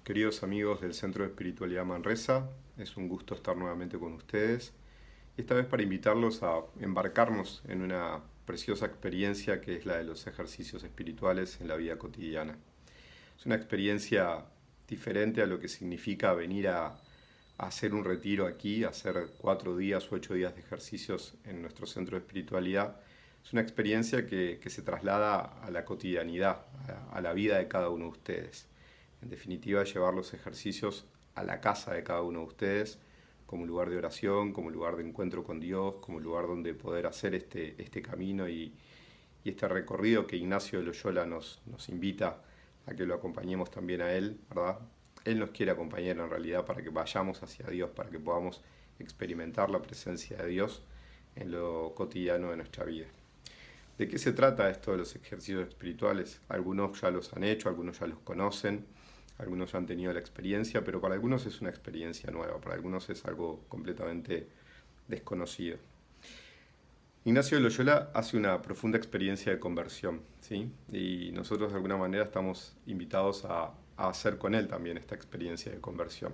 Queridos amigos del Centro de Espiritualidad Manresa, es un gusto estar nuevamente con ustedes. Esta vez para invitarlos a embarcarnos en una preciosa experiencia que es la de los ejercicios espirituales en la vida cotidiana. Es una experiencia diferente a lo que significa venir a hacer un retiro aquí, a hacer 4 días o 8 días de ejercicios en nuestro centro de espiritualidad. Es una experiencia que se traslada a la cotidianidad, a la vida de cada uno de ustedes. En definitiva, llevar los ejercicios a la casa de cada uno de ustedes como lugar de oración, como lugar de encuentro con Dios, como lugar donde poder hacer este camino y este recorrido que Ignacio de Loyola nos invita a que lo acompañemos también a él, ¿verdad? Él nos quiere acompañar en realidad para que vayamos hacia Dios, para que podamos experimentar la presencia de Dios en lo cotidiano de nuestra vida. ¿De qué se trata esto de los ejercicios espirituales? Algunos ya los han hecho, algunos ya los conocen, algunos ya han tenido la experiencia, pero para algunos es una experiencia nueva, para algunos es algo completamente desconocido. Ignacio de Loyola hace una profunda experiencia de conversión, ¿sí? Y nosotros de alguna manera estamos invitados a hacer con él también esta experiencia de conversión.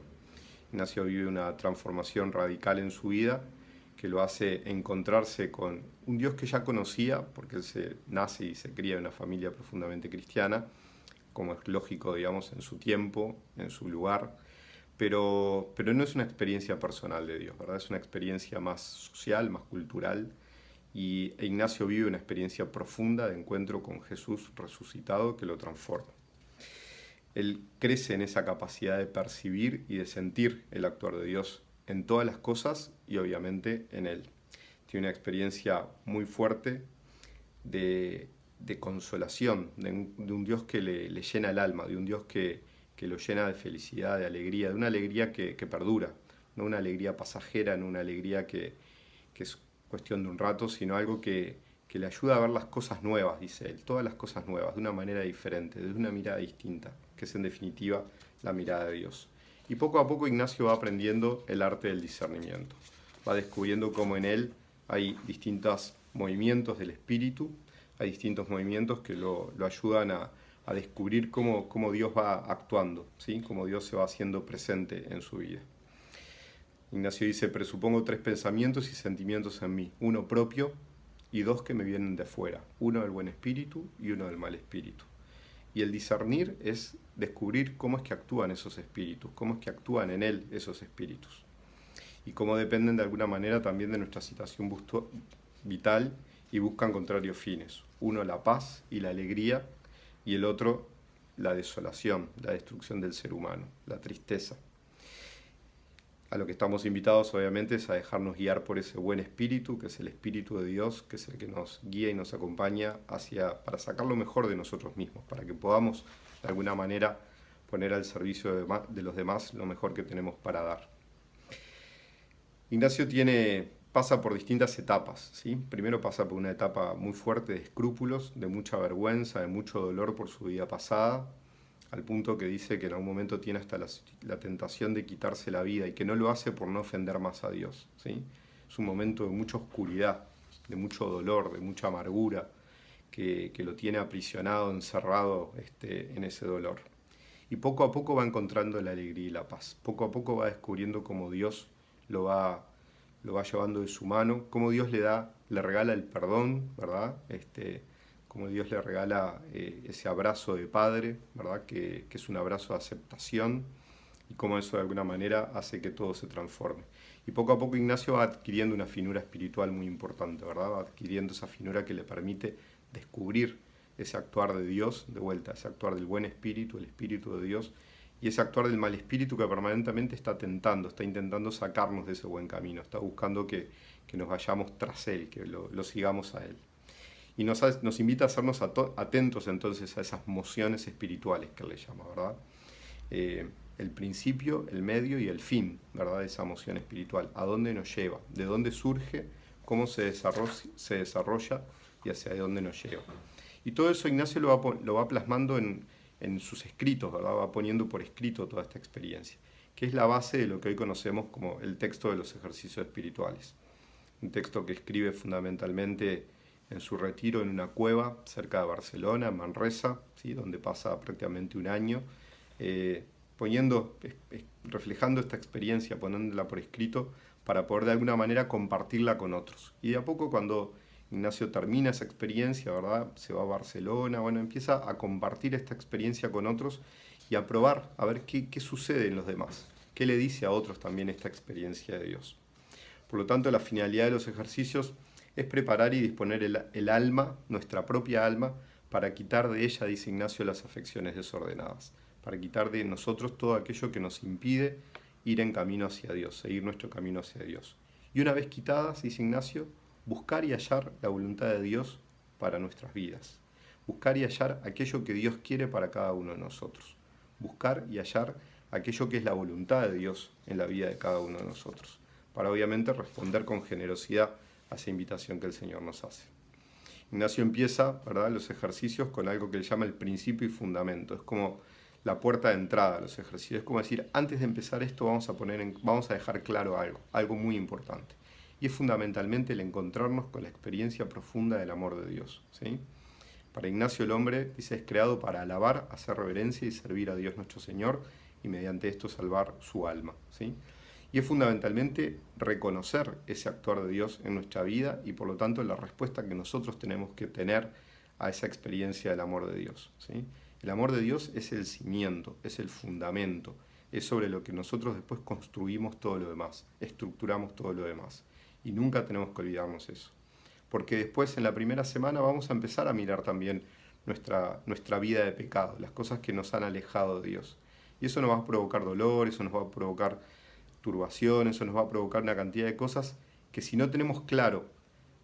Ignacio vive una transformación radical en su vida que lo hace encontrarse con un Dios que ya conocía, porque él se nace y se cría en una familia profundamente cristiana, como es lógico, digamos, en su tiempo, en su lugar, pero no es una experiencia personal de Dios, ¿verdad? Es una experiencia más social, más cultural, y Ignacio vive una experiencia profunda de encuentro con Jesús resucitado que lo transforma. Él crece en esa capacidad de percibir y de sentir el actuar de Dios en todas las cosas y obviamente en él. Tiene una experiencia muy fuerte de consolación, de un Dios que le llena el alma, de un Dios que lo llena de felicidad, de alegría, de una alegría que perdura, no una alegría pasajera, no una alegría que es cuestión de un rato, sino algo que le ayuda a ver las cosas nuevas, dice él, todas las cosas nuevas, de una manera diferente, de una mirada distinta, que es en definitiva la mirada de Dios. Y poco a poco Ignacio va aprendiendo el arte del discernimiento, va descubriendo cómo en él hay distintos movimientos del espíritu, hay distintos movimientos que lo ayudan a descubrir cómo Dios va actuando, ¿sí? Cómo Dios se va haciendo presente en su vida. Ignacio dice, presupongo 3 pensamientos y sentimientos en mí, uno propio y 2 que me vienen de fuera, uno del buen espíritu y uno del mal espíritu. Y el discernir es descubrir cómo es que actúan esos espíritus, cómo es que actúan en él esos espíritus. Y cómo dependen de alguna manera también de nuestra situación vital y buscan contrarios fines. Uno la paz y la alegría y el otro la desolación, la destrucción del ser humano, la tristeza. A lo que estamos invitados obviamente es a dejarnos guiar por ese buen espíritu, que es el espíritu de Dios, que es el que nos guía y nos acompaña para sacar lo mejor de nosotros mismos, para que podamos de alguna manera poner al servicio de los demás lo mejor que tenemos para dar. Ignacio pasa por distintas etapas, ¿sí? Primero pasa por una etapa muy fuerte de escrúpulos, de mucha vergüenza, de mucho dolor por su vida pasada, al punto que dice que en algún momento tiene hasta la tentación de quitarse la vida y que no lo hace por no ofender más a Dios, ¿sí? Es un momento de mucha oscuridad, de mucho dolor, de mucha amargura, que lo tiene aprisionado, encerrado en ese dolor. Y poco a poco va encontrando la alegría y la paz. Poco a poco va descubriendo cómo Dios lo va llevando de su mano, cómo Dios le regala el perdón, ¿verdad? Cómo Dios le regala ese abrazo de padre, ¿verdad? Que es un abrazo de aceptación, y cómo eso de alguna manera hace que todo se transforme. Y poco a poco Ignacio va adquiriendo una finura espiritual muy importante, ¿verdad? Va adquiriendo esa finura que le permite descubrir ese actuar de Dios, de vuelta, ese actuar del buen espíritu, el espíritu de Dios, y ese actuar del mal espíritu que permanentemente está intentando sacarnos de ese buen camino, está buscando que nos vayamos tras él, que lo sigamos a él. Y nos invita a hacernos atentos entonces a esas mociones espirituales que él le llama, ¿verdad? El principio, el medio y el fin, ¿verdad? De esa moción espiritual, a dónde nos lleva, de dónde surge, cómo se desarrolla y hacia dónde nos lleva. Y todo eso Ignacio lo va plasmando en sus escritos, ¿verdad? Va poniendo por escrito toda esta experiencia, que es la base de lo que hoy conocemos como el texto de los ejercicios espirituales. Un texto que escribe fundamentalmente en su retiro en una cueva cerca de Barcelona, en Manresa, ¿sí? Donde pasa prácticamente un año, reflejando esta experiencia, poniéndola por escrito para poder de alguna manera compartirla con otros. Y de a poco cuando Ignacio termina esa experiencia, ¿verdad? Se va a Barcelona, bueno, empieza a compartir esta experiencia con otros y a probar, a ver qué sucede en los demás, qué le dice a otros también esta experiencia de Dios. Por lo tanto, la finalidad de los ejercicios es preparar y disponer el alma, nuestra propia alma, para quitar de ella, dice Ignacio, las afecciones desordenadas, para quitar de nosotros todo aquello que nos impide ir en camino hacia Dios, seguir nuestro camino hacia Dios. Y una vez quitadas, dice Ignacio, buscar y hallar la voluntad de Dios para nuestras vidas. Buscar y hallar aquello que Dios quiere para cada uno de nosotros. Buscar y hallar aquello que es la voluntad de Dios en la vida de cada uno de nosotros, para obviamente responder con generosidad a esa invitación que el Señor nos hace. Ignacio empieza, ¿verdad?, los ejercicios con algo que él llama el principio y fundamento. Es como la puerta de entrada a los ejercicios. Es como decir, antes de empezar esto vamos a dejar claro algo muy importante. Y es fundamentalmente el encontrarnos con la experiencia profunda del amor de Dios, ¿sí? Para Ignacio el hombre, dice, es creado para alabar, hacer reverencia y servir a Dios nuestro Señor y mediante esto salvar su alma, ¿sí? Y es fundamentalmente reconocer ese actuar de Dios en nuestra vida y por lo tanto la respuesta que nosotros tenemos que tener a esa experiencia del amor de Dios, ¿sí? El amor de Dios es el cimiento, es el fundamento, es sobre lo que nosotros después construimos todo lo demás, estructuramos todo lo demás. Y nunca tenemos que olvidarnos eso. Porque después en la primera semana vamos a empezar a mirar también nuestra vida de pecado, las cosas que nos han alejado de Dios. Y eso nos va a provocar dolor, eso nos va a provocar turbación, eso nos va a provocar una cantidad de cosas que si no tenemos claro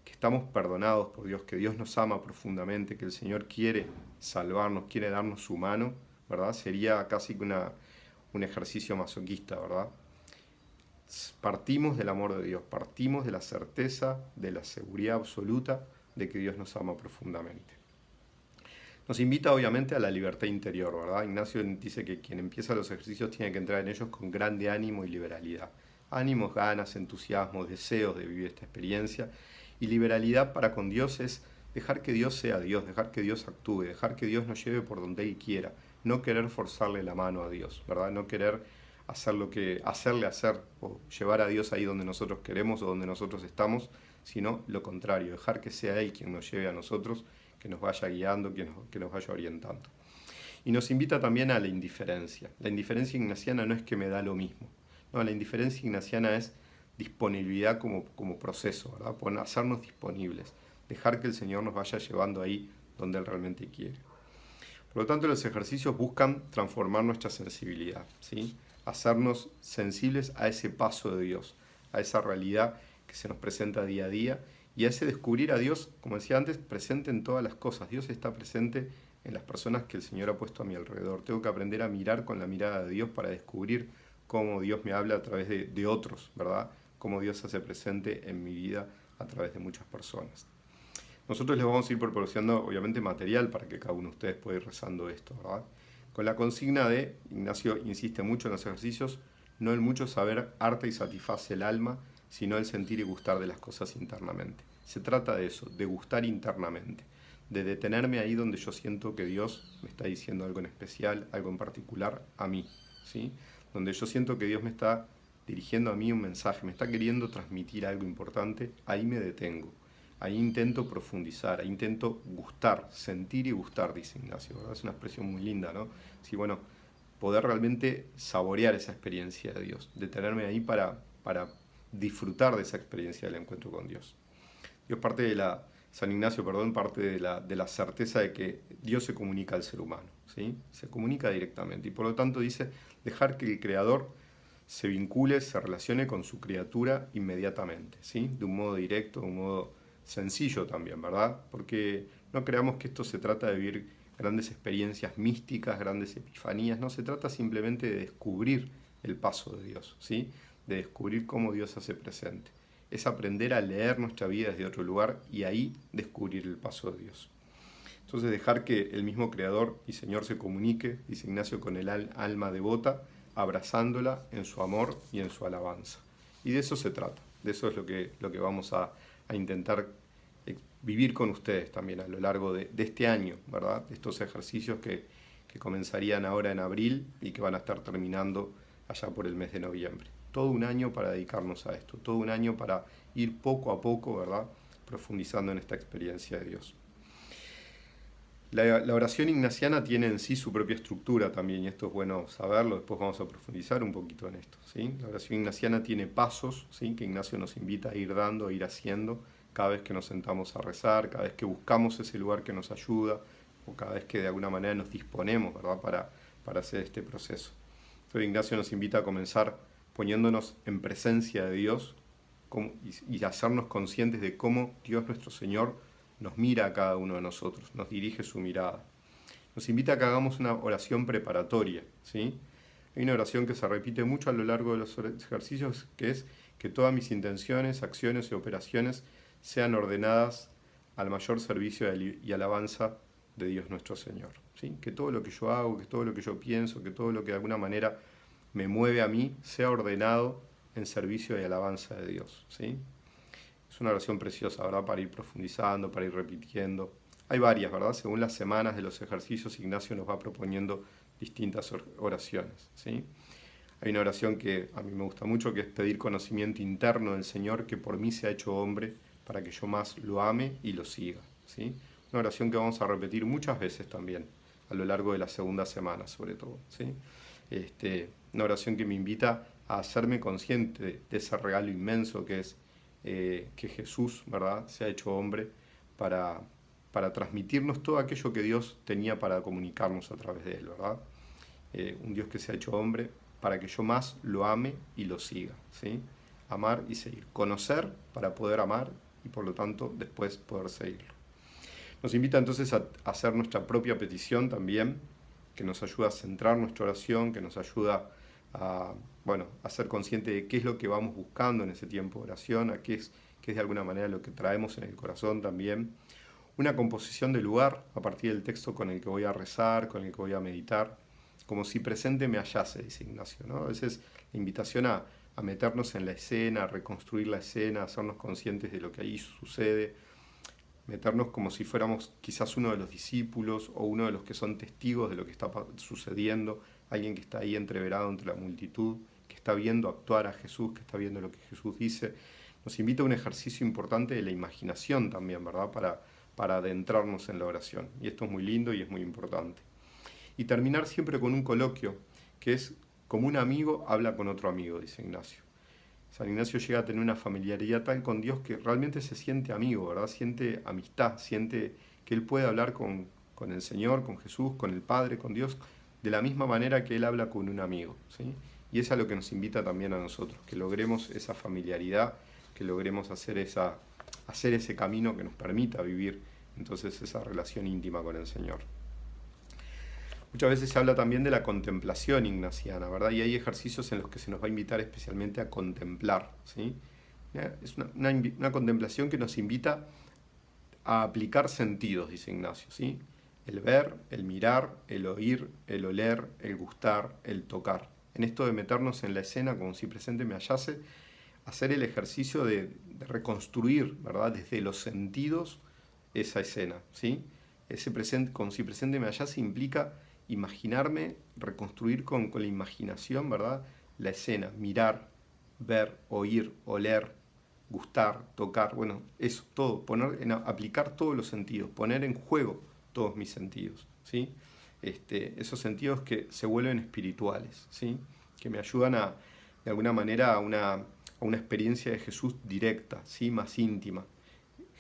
que estamos perdonados por Dios, que Dios nos ama profundamente, que el Señor quiere salvarnos, quiere darnos su mano, ¿verdad? Sería casi que un ejercicio masoquista, ¿verdad? Partimos del amor de Dios, partimos de la certeza, de la seguridad absoluta de que Dios nos ama profundamente. Nos invita obviamente a la libertad interior, ¿verdad? Ignacio dice que quien empieza los ejercicios tiene que entrar en ellos con grande ánimo y liberalidad. Ánimos, ganas, entusiasmo, deseos de vivir esta experiencia. Y liberalidad para con Dios es dejar que Dios sea Dios, dejar que Dios actúe, dejar que Dios nos lleve por donde Él quiera. No querer forzarle la mano a Dios, ¿verdad? No querer hacerle hacer o llevar a Dios ahí donde nosotros queremos o donde nosotros estamos, sino lo contrario, dejar que sea Él quien nos lleve a nosotros, que nos vaya guiando, que nos vaya orientando. Y nos invita también a la indiferencia. La indiferencia ignaciana no es que me da lo mismo. No, la indiferencia ignaciana es disponibilidad como proceso, ¿verdad? Hacernos disponibles, dejar que el Señor nos vaya llevando ahí donde Él realmente quiere. Por lo tanto, los ejercicios buscan transformar nuestra sensibilidad, ¿sí? Hacernos sensibles a ese paso de Dios, a esa realidad que se nos presenta día a día y a ese descubrir a Dios, como decía antes, presente en todas las cosas. Dios está presente en las personas que el Señor ha puesto a mi alrededor. Tengo que aprender a mirar con la mirada de Dios para descubrir cómo Dios me habla a través de otros, ¿verdad? Cómo Dios se hace presente en mi vida a través de muchas personas. Nosotros les vamos a ir proporcionando, obviamente, material para que cada uno de ustedes pueda ir rezando esto, ¿verdad? Con la consigna de, Ignacio insiste mucho en los ejercicios, no el mucho saber harta y satisface el alma, sino el sentir y gustar de las cosas internamente. Se trata de eso, de gustar internamente, de detenerme ahí donde yo siento que Dios me está diciendo algo en especial, algo en particular a mí, ¿sí? Donde yo siento que Dios me está dirigiendo a mí un mensaje, me está queriendo transmitir algo importante, ahí me detengo. Ahí intento profundizar, ahí intento gustar, sentir y gustar, dice Ignacio, ¿verdad? Es una expresión muy linda, ¿no? Sí, bueno, poder realmente saborear esa experiencia de Dios, detenerme ahí para disfrutar de esa experiencia del encuentro con Dios. San Ignacio, parte de la certeza de que Dios se comunica al ser humano, ¿sí? Se comunica directamente y por lo tanto dice dejar que el Creador se vincule, se relacione con su criatura inmediatamente, ¿sí? De un modo directo, de un modo sencillo también, ¿verdad? Porque no creamos que esto se trata de vivir grandes experiencias místicas, grandes epifanías, no, se trata simplemente de descubrir el paso de Dios, ¿sí? De descubrir cómo Dios se hace presente. Es aprender a leer nuestra vida desde otro lugar y ahí descubrir el paso de Dios. Entonces dejar que el mismo Creador y Señor se comunique, dice Ignacio, con el alma devota, abrazándola en su amor y en su alabanza. Y de eso se trata, de eso es lo que vamos a intentar vivir con ustedes también a lo largo de este año, ¿verdad? De estos ejercicios que que comenzarían ahora en abril y que van a estar terminando allá por el mes de noviembre. Todo un año para dedicarnos a esto, todo un año para ir poco a poco, ¿verdad?, profundizando en esta experiencia de Dios. La oración ignaciana tiene en sí su propia estructura también, y esto es bueno saberlo, después vamos a profundizar un poquito en esto, ¿sí? La oración ignaciana tiene pasos, ¿sí?, que Ignacio nos invita a ir dando, a ir haciendo, cada vez que nos sentamos a rezar, cada vez que buscamos ese lugar que nos ayuda, o cada vez que de alguna manera nos disponemos, ¿verdad?, para hacer este proceso. Entonces Ignacio nos invita a comenzar poniéndonos en presencia de Dios y hacernos conscientes de cómo Dios nuestro Señor nos mira a cada uno de nosotros, nos dirige su mirada. Nos invita a que hagamos una oración preparatoria, ¿sí? Hay una oración que se repite mucho a lo largo de los ejercicios, que es que todas mis intenciones, acciones y operaciones sean ordenadas al mayor servicio y alabanza de Dios nuestro Señor, ¿sí? Que todo lo que yo hago, que todo lo que yo pienso, que todo lo que de alguna manera me mueve a mí, sea ordenado en servicio y alabanza de Dios, ¿sí? Es una oración preciosa, ¿verdad?, para ir profundizando, para ir repitiendo. Hay varias, ¿verdad? Según las semanas de los ejercicios, Ignacio nos va proponiendo distintas oraciones, ¿sí? Hay una oración que a mí me gusta mucho, que es pedir conocimiento interno del Señor, que por mí se ha hecho hombre, para que yo más lo ame y lo siga, ¿sí? Una oración que vamos a repetir muchas veces también, a lo largo de la segunda semana, sobre todo, ¿sí? Una oración que me invita a hacerme consciente de ese regalo inmenso que es que Jesús, ¿verdad?, se ha hecho hombre para transmitirnos todo aquello que Dios tenía para comunicarnos a través de él, ¿verdad? Un Dios que se ha hecho hombre para que yo más lo ame y lo siga, ¿sí? Amar y seguir. Conocer para poder amar y por lo tanto después poder seguirlo. Nos invita entonces a hacer nuestra propia petición también, que nos ayuda a centrar nuestra oración, que nos ayuda a ser consciente de qué es lo que vamos buscando en ese tiempo de oración, qué es de alguna manera lo que traemos en el corazón también. Una composición de lugar a partir del texto con el que voy a rezar, con el que voy a meditar, como si presente me hallase, dice Ignacio, ¿no? A veces la invitación a meternos en la escena, a reconstruir la escena, a hacernos conscientes de lo que ahí sucede, meternos como si fuéramos quizás uno de los discípulos o uno de los que son testigos de lo que está sucediendo, alguien que está ahí entreverado entre la multitud, que está viendo actuar a Jesús, que está viendo lo que Jesús dice. Nos invita a un ejercicio importante de la imaginación también, ¿verdad?, para adentrarnos en la oración. Y esto es muy lindo y es muy importante. Y terminar siempre con un coloquio, que es como un amigo habla con otro amigo, dice Ignacio. San Ignacio llega a tener una familiaridad tal con Dios que realmente se siente amigo, ¿verdad? Siente amistad, siente que él puede hablar con el Señor, con Jesús, con el Padre, con Dios, de la misma manera que él habla con un amigo, ¿sí? Y es a lo que nos invita también a nosotros, que logremos esa familiaridad, que logremos hacer ese camino que nos permita vivir entonces esa relación íntima con el Señor. Muchas veces se habla también de la contemplación ignaciana, ¿verdad? Y hay ejercicios en los que se nos va a invitar especialmente a contemplar, ¿sí? Es una contemplación que nos invita a aplicar sentidos, dice Ignacio, ¿sí? El ver, el mirar, el oír, el oler, el gustar, el tocar. En esto de meternos en la escena como si presente me hallase, hacer el ejercicio de reconstruir, ¿verdad?, desde los sentidos esa escena, ¿sí? Ese presente, como si presente me hallase, implica imaginarme, reconstruir con la imaginación, ¿verdad?, la escena, mirar, ver, oír, oler, gustar, tocar, bueno, eso, todo, aplicar todos los sentidos, poner en juego todos mis sentidos, ¿sí? Esos sentidos que se vuelven espirituales, ¿sí?, que me ayudan de alguna manera a una experiencia de Jesús directa, ¿sí?, más íntima.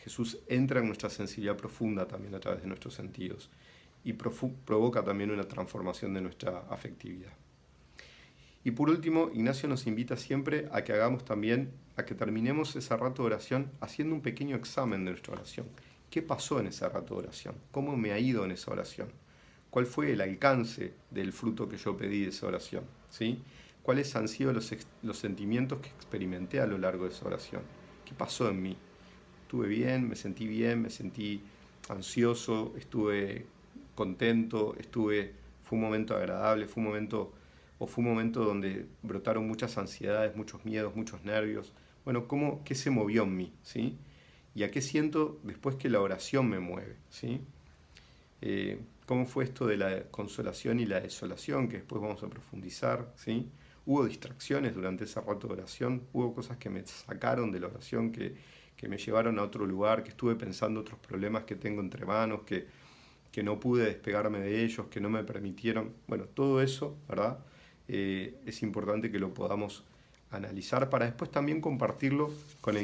Jesús entra en nuestra sensibilidad profunda también a través de nuestros sentidos y provoca también una transformación de nuestra afectividad. Y por último, Ignacio nos invita siempre a que hagamos también, a que terminemos ese rato de oración haciendo un pequeño examen de nuestra oración. ¿Qué pasó en ese rato de oración? ¿Cómo me ha ido en esa oración? ¿Cuál fue el alcance del fruto que yo pedí de esa oración? ¿Sí? ¿Cuáles han sido los sentimientos que experimenté a lo largo de esa oración? ¿Qué pasó en mí? Estuve bien, me sentí ansioso, estuve contento, fue un momento agradable, fue un momento donde brotaron muchas ansiedades, muchos miedos, muchos nervios. Bueno, ¿qué se movió en mí? ¿Sí? ¿Y a qué siento después que la oración me mueve? ¿Sí? cómo fue esto de la consolación y la desolación, que después vamos a profundizar, ¿sí? Hubo distracciones durante ese rato de oración, hubo cosas que me sacaron de la oración, que me llevaron a otro lugar, que estuve pensando otros problemas que tengo entre manos, que no pude despegarme de ellos, que no me permitieron. Bueno, todo eso, ¿verdad? Es importante que lo podamos analizar para después también compartirlo con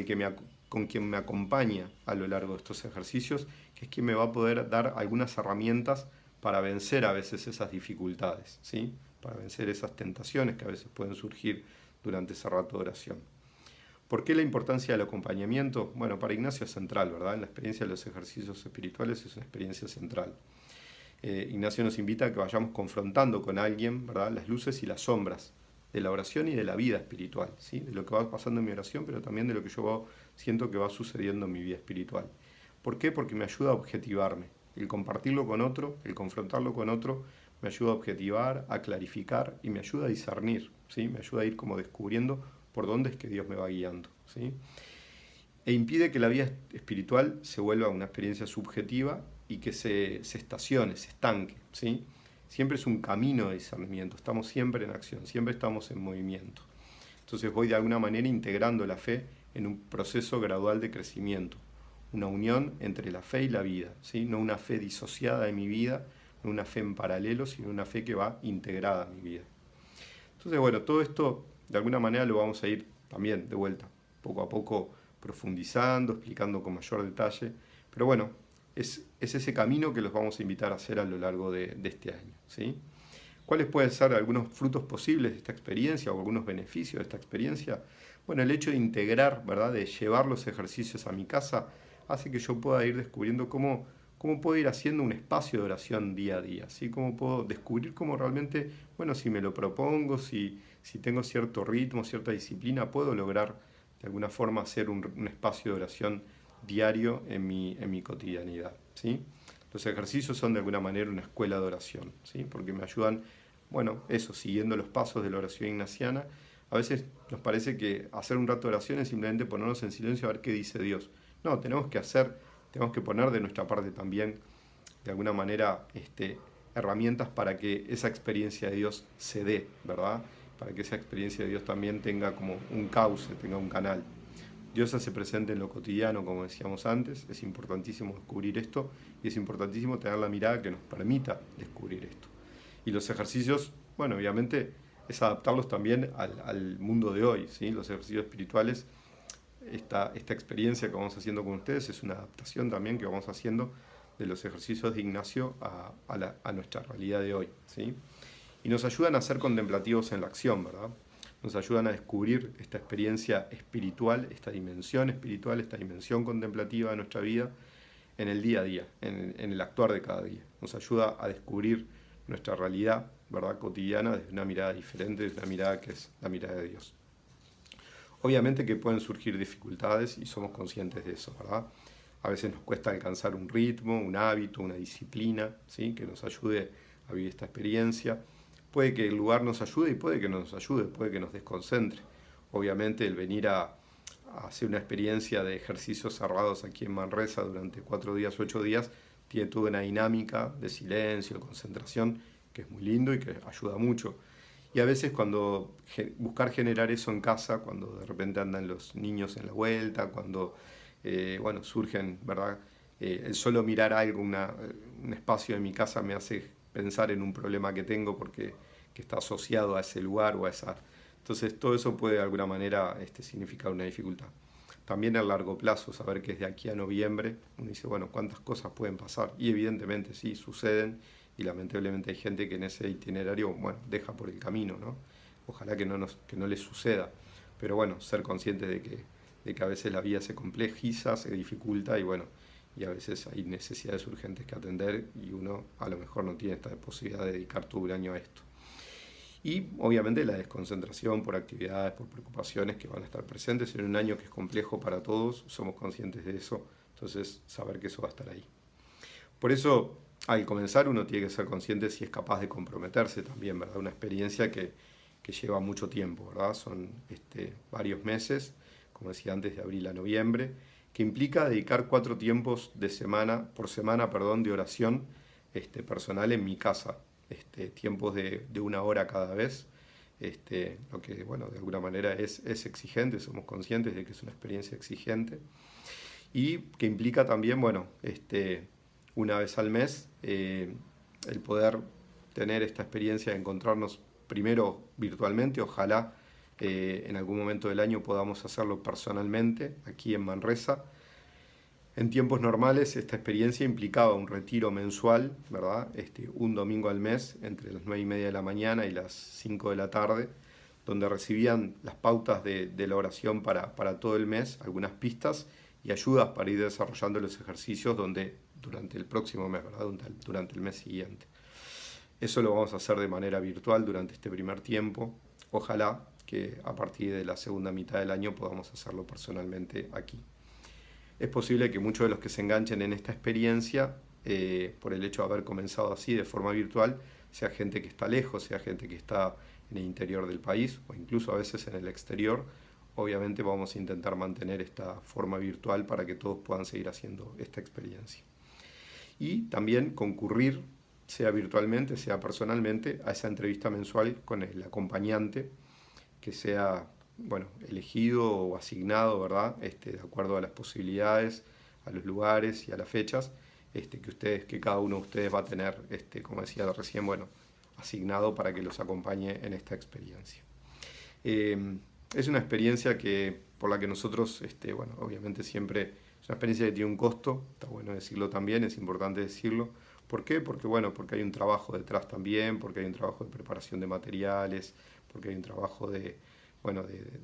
con quien me acompaña a lo largo de estos ejercicios, que es quien me va a poder dar algunas herramientas para vencer a veces esas dificultades, ¿sí? Para vencer esas tentaciones que a veces pueden surgir durante ese rato de oración. ¿Por qué la importancia del acompañamiento? Bueno, para Ignacio es central, ¿verdad? La experiencia de los ejercicios espirituales es una experiencia central. Ignacio nos invita a que vayamos confrontando con alguien, ¿verdad? Las luces y las sombras de la oración y de la vida espiritual, ¿sí? De lo que va pasando en mi oración, pero también de lo que yo siento que va sucediendo en mi vida espiritual. ¿Por qué? Porque me ayuda a objetivarme. El compartirlo con otro, el confrontarlo con otro, me ayuda a objetivar, a clarificar y me ayuda a discernir, ¿sí? Me ayuda a ir como descubriendo por dónde es que Dios me va guiando, ¿sí? E impide que la vida espiritual se vuelva una experiencia subjetiva y que se estacione, se estanque, ¿sí? Siempre es un camino de discernimiento, estamos siempre en acción, siempre estamos en movimiento. Entonces voy de alguna manera integrando la fe en un proceso gradual de crecimiento, una unión entre la fe y la vida, ¿sí? No una fe disociada de mi vida, no una fe en paralelo, sino una fe que va integrada a mi vida. Entonces, bueno, todo esto de alguna manera lo vamos a ir también de vuelta, poco a poco profundizando, explicando con mayor detalle, pero bueno, es ese camino que los vamos a invitar a hacer a lo largo de este año, ¿sí? ¿Cuáles pueden ser algunos frutos posibles de esta experiencia o algunos beneficios de esta experiencia? Bueno, el hecho de integrar, ¿verdad?, de llevar los ejercicios a mi casa, hace que yo pueda ir descubriendo cómo puedo ir haciendo un espacio de oración día a día, ¿sí? Cómo puedo descubrir cómo realmente, bueno, si me lo propongo, si tengo cierto ritmo, cierta disciplina, puedo lograr de alguna forma hacer un espacio de oración diario en mi cotidianidad, ¿sí? Los ejercicios son de alguna manera una escuela de oración, ¿sí? Porque me ayudan, bueno, eso, siguiendo los pasos de la oración ignaciana. A veces nos parece que hacer un rato de oración es simplemente ponernos en silencio a ver qué dice Dios. No, tenemos que poner de nuestra parte también, de alguna manera, herramientas para que esa experiencia de Dios se dé, ¿verdad? Para que esa experiencia de Dios también tenga como un cauce, tenga un canal. Dios hace presente en lo cotidiano, como decíamos antes, es importantísimo descubrir esto y es importantísimo tener la mirada que nos permita descubrir esto. Y los ejercicios, bueno, obviamente es adaptarlos también al mundo de hoy, ¿sí? Los ejercicios espirituales, esta experiencia que vamos haciendo con ustedes es una adaptación también que vamos haciendo de los ejercicios de Ignacio a nuestra realidad de hoy, ¿sí? Y nos ayudan a ser contemplativos en la acción, ¿verdad? Nos ayudan a descubrir esta experiencia espiritual, esta dimensión espiritual, esta dimensión contemplativa de nuestra vida en el día a día, en el actuar de cada día. Nos ayuda a descubrir nuestra realidad, ¿verdad?, cotidiana desde una mirada diferente, desde una mirada que es la mirada de Dios. Obviamente que pueden surgir dificultades y somos conscientes de eso, ¿verdad? A veces nos cuesta alcanzar un ritmo, un hábito, una disciplina, ¿sí?, que nos ayude a vivir esta experiencia. Puede que el lugar nos ayude y puede que no nos ayude, puede que nos desconcentre. Obviamente el venir a hacer una experiencia de ejercicios cerrados aquí en Manresa durante 4 días, 8 días, tiene toda una dinámica de silencio, de concentración, que es muy lindo y que ayuda mucho. Y a veces buscar generar eso en casa, cuando de repente andan los niños en la vuelta, cuando bueno, surgen, ¿verdad? El solo mirar algo, un espacio de mi casa me hace pensar en un problema que tengo que está asociado a ese lugar o a esa... Entonces todo eso puede de alguna manera significar una dificultad. También a largo plazo, saber que es de aquí a noviembre, uno dice, bueno, ¿cuántas cosas pueden pasar? Y evidentemente sí, suceden, y lamentablemente hay gente que en ese itinerario, bueno, deja por el camino, ¿no? Ojalá que no les suceda, pero bueno, ser conscientes de que a veces la vida se complejiza, se dificulta y bueno, y a veces hay necesidades urgentes que atender y uno a lo mejor no tiene esta posibilidad de dedicar todo un año a esto. Y obviamente la desconcentración por actividades, por preocupaciones que van a estar presentes en un año que es complejo para todos, somos conscientes de eso, entonces saber que eso va a estar ahí. Por eso, al comenzar uno tiene que ser consciente si es capaz de comprometerse también, ¿verdad? Una experiencia que lleva mucho tiempo, ¿verdad? Son varios meses, como decía antes, de abril a noviembre, que implica dedicar 4 tiempos por semana, de oración personal en mi casa, tiempos de 1 hora cada vez, lo que, bueno, de alguna manera es exigente, somos conscientes de que es una experiencia exigente y que implica también, bueno, 1 vez al mes, el poder tener esta experiencia de encontrarnos primero virtualmente, ojalá en algún momento del año podamos hacerlo personalmente aquí en Manresa. En tiempos normales esta experiencia implicaba un retiro mensual, ¿verdad? Un domingo al mes entre las 9:30 de la mañana y las 5 de la tarde, donde recibían las pautas de la oración para todo el mes, algunas pistas y ayudas para ir desarrollando los ejercicios durante el próximo mes, ¿verdad? Durante el mes siguiente. Eso lo vamos a hacer de manera virtual durante este primer tiempo. Ojalá que a partir de la segunda mitad del año podamos hacerlo personalmente aquí. Es posible que muchos de los que se enganchen en esta experiencia, por el hecho de haber comenzado así de forma virtual, sea gente que está lejos, sea gente que está en el interior del país o incluso a veces en el exterior. Obviamente vamos a intentar mantener esta forma virtual para que todos puedan seguir haciendo esta experiencia. Y también concurrir, sea virtualmente, sea personalmente, a esa entrevista mensual con el acompañante que sea, bueno, elegido o asignado, ¿verdad? De acuerdo a las posibilidades, a los lugares y a las fechas, que cada uno de ustedes va a tener, como decía recién, bueno, asignado para que los acompañe en esta experiencia. Es una experiencia por la que nosotros, bueno, obviamente siempre es una experiencia que tiene un costo, está bueno decirlo también, es importante decirlo. ¿Por qué? Porque hay un trabajo detrás también, porque hay un trabajo de preparación de materiales, porque hay un trabajo de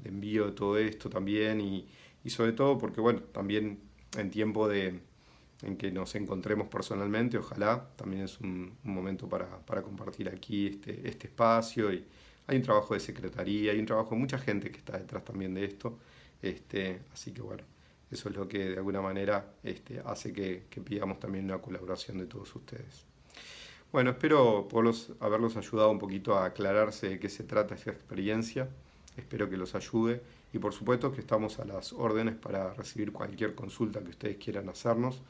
envío de todo esto también y sobre todo porque, bueno, también en tiempo en que nos encontremos personalmente, ojalá, también es un momento para compartir aquí este espacio y hay un trabajo de secretaría, hay un trabajo de mucha gente que está detrás también de esto, así que bueno, eso es lo que de alguna manera hace que pidamos también una colaboración de todos ustedes. Bueno, espero haberlos ayudado un poquito a aclararse de qué se trata esta experiencia. Espero que los ayude y por supuesto que estamos a las órdenes para recibir cualquier consulta que ustedes quieran hacernos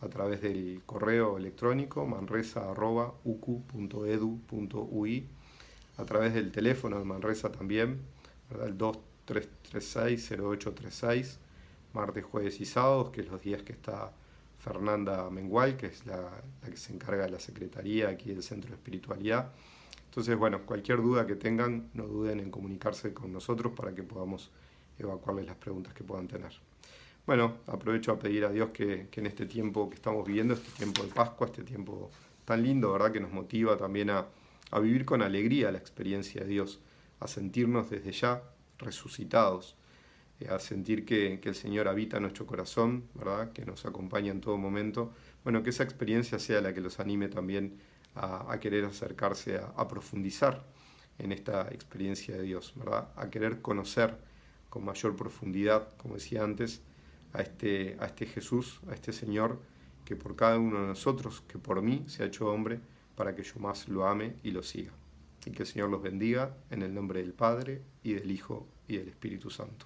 a través del correo electrónico manresa@ucu.edu.ui, a través del teléfono de Manresa también, ¿verdad? El 2336-0836, martes, jueves y sábados, que es los días que está Fernanda Mengual, que es la que se encarga de la secretaría aquí del Centro de Espiritualidad. Entonces, bueno, cualquier duda que tengan, no duden en comunicarse con nosotros para que podamos evacuarles las preguntas que puedan tener. Bueno, aprovecho a pedir a Dios que en este tiempo que estamos viviendo, este tiempo de Pascua, este tiempo tan lindo, ¿verdad? Que nos motiva también a vivir con alegría la experiencia de Dios, a sentirnos desde ya resucitados, a sentir que el Señor habita en nuestro corazón, ¿verdad? Que nos acompaña en todo momento. Bueno, que esa experiencia sea la que los anime también a querer acercarse, a profundizar en esta experiencia de Dios, ¿verdad? A querer conocer con mayor profundidad, como decía antes, a este Jesús, a este Señor, que por cada uno de nosotros, que por mí se ha hecho hombre, para que yo más lo ame y lo siga. Y que el Señor los bendiga en el nombre del Padre, y del Hijo, y del Espíritu Santo.